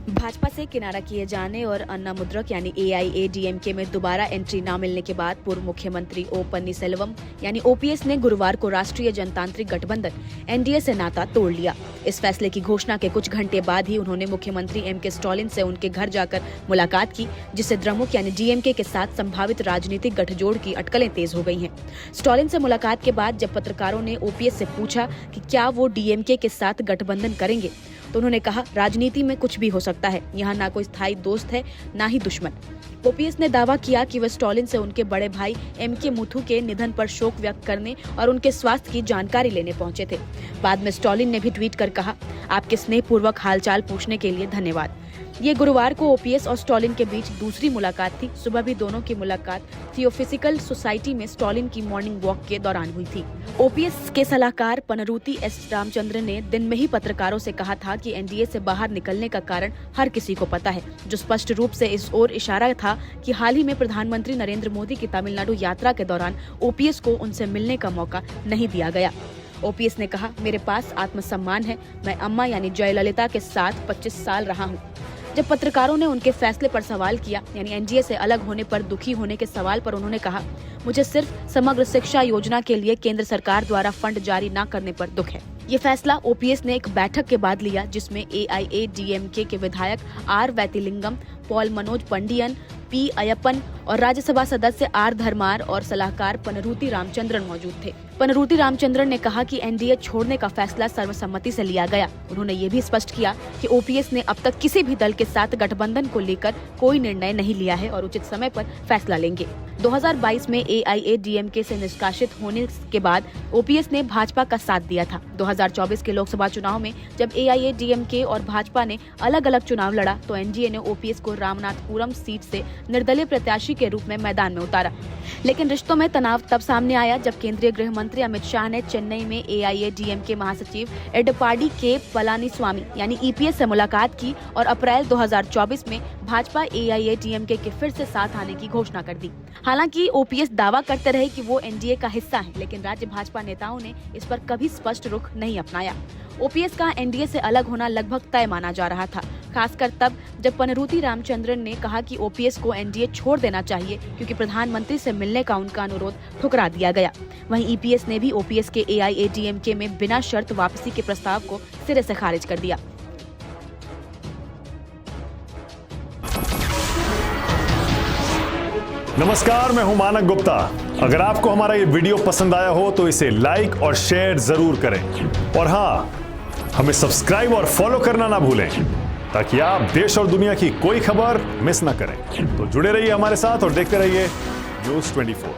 भाजपा से किनारा किए जाने और अन्ना मुद्रक यानी एआईएडीएमके में दोबारा एंट्री न मिलने के बाद पूर्व मुख्यमंत्री ओ पन्नीरसेल्वम यानी ओपीएस ने गुरुवार को राष्ट्रीय जनतांत्रिक गठबंधन एनडीए से नाता तोड़ लिया। इस फैसले की घोषणा के कुछ घंटे बाद ही उन्होंने मुख्यमंत्री एम.के. स्टालिन से उनके घर जाकर मुलाकात की, जिससे द्रमुक यानी डीएमके के साथ संभावित राजनीतिक गठजोड़ की अटकलें तेज हो गई हैं। स्टालिन से मुलाकात के बाद जब पत्रकारों ने ओपीएस से पूछा कि क्या वो डीएमके के साथ गठबंधन करेंगे, तो उन्होंने कहा, राजनीति में कुछ भी हो सकता है, यहाँ ना कोई स्थायी दोस्त है ना ही दुश्मन। ओपीएस ने दावा किया कि वह स्टालिन से उनके बड़े भाई एम.के. मुथु के निधन पर शोक व्यक्त करने और उनके स्वास्थ्य की जानकारी लेने पहुंचे थे। बाद में स्टालिन ने भी ट्वीट कर कहा, आपके स्नेहपूर्वक हालचाल पूछने के लिए धन्यवाद। ये गुरुवार को ओपीएस और स्टालिन के बीच दूसरी मुलाकात थी। सुबह भी दोनों की मुलाकात थियोफिजिकल सोसाइटी में स्टालिन की मॉर्निंग वॉक के दौरान हुई थी। ओपीएस के सलाहकार पनरूती एस रामचंद्रन ने दिन में ही पत्रकारों से कहा था कि एनडीए से बाहर निकलने का कारण हर किसी को पता है, जो स्पष्ट रूप से इस ओर इशारा था कि हाल ही में प्रधानमंत्री नरेंद्र मोदी की तमिलनाडु यात्रा के दौरान ओपीएस को उनसे मिलने का मौका नहीं दिया गया। ओपीएस ने कहा, मेरे पास आत्मसम्मान है, मैं अम्मा यानी जयललिता के साथ 25 साल रहा हूँ। जब पत्रकारों ने उनके फैसले पर सवाल किया, यानी एनडीए से अलग होने पर दुखी होने के सवाल पर उन्होंने कहा, मुझे सिर्फ समग्र शिक्षा योजना के लिए केंद्र सरकार द्वारा फंड जारी न करने पर दुख है। ये फैसला ओपीएस ने एक बैठक के बाद लिया, जिसमें एआईएडीएमके के विधायक आर वैतिलिंगम, पॉल मनोज पंडियन, पी अयप्पन और राज्यसभा सदस्य आर धर्मार और सलाहकार पनरूती रामचंद्रन मौजूद थे। पनरूती रामचंद्रन ने कहा कि एनडीए छोड़ने का फैसला सर्वसम्मति से लिया गया। उन्होंने ये भी स्पष्ट किया कि ओपीएस ने अब तक किसी भी दल के साथ गठबंधन को लेकर कोई निर्णय नहीं लिया है और उचित समय पर फैसला लेंगे। 2022 में एआईएडीएमके से निष्कासित होने के बाद ओपीएस ने भाजपा का साथ दिया था। 2024 के लोकसभा चुनाव में जब एआईएडीएमके और भाजपा ने अलग अलग चुनाव लड़ा, तो एनडीए ने ओपीएस को रामनाथपुरम सीट से निर्दलीय प्रत्याशी के रूप में मैदान में उतारा। लेकिन रिश्तों में तनाव तब सामने आया जब केंद्रीय गृह मंत्री अमित शाह ने चेन्नई में एआईएडीएमके महासचिव एडपाडी के पलानीस्वामी यानी ईपीएस से मुलाकात की और अप्रैल 2024 में भाजपा एआईएडीएमके के फिर से साथ आने की घोषणा कर दी। हालांकि ओपीएस दावा करते रहे कि वो एनडीए का हिस्सा है, लेकिन राज्य भाजपा नेताओं ने इस पर कभी स्पष्ट रुख नहीं अपनाया। ओपीएस का एनडीए से अलग होना लगभग तय माना जा रहा था, खासकर तब जब पनरूती रामचंद्रन ने कहा कि ओपीएस को एनडीए छोड़ देना चाहिए क्योंकि प्रधानमंत्री से मिलने का उनका अनुरोध ठुकरा दिया गया। वहीं ईपीएस ने भी ओपीएस के एआईएडीएमके में बिना शर्त वापसी के प्रस्ताव को सिरे से खारिज कर दिया। नमस्कार, मैं हूं मानक गुप्ता। अगर आपको हमारा ये वीडियो पसंद आया हो तो इसे लाइक और शेयर जरूर करें और हाँ, हमें सब्सक्राइब और फॉलो करना ना भूलें ताकि आप देश और दुनिया की कोई खबर मिस ना करें। तो जुड़े रहिए हमारे साथ और देखते रहिए न्यूज़ 24।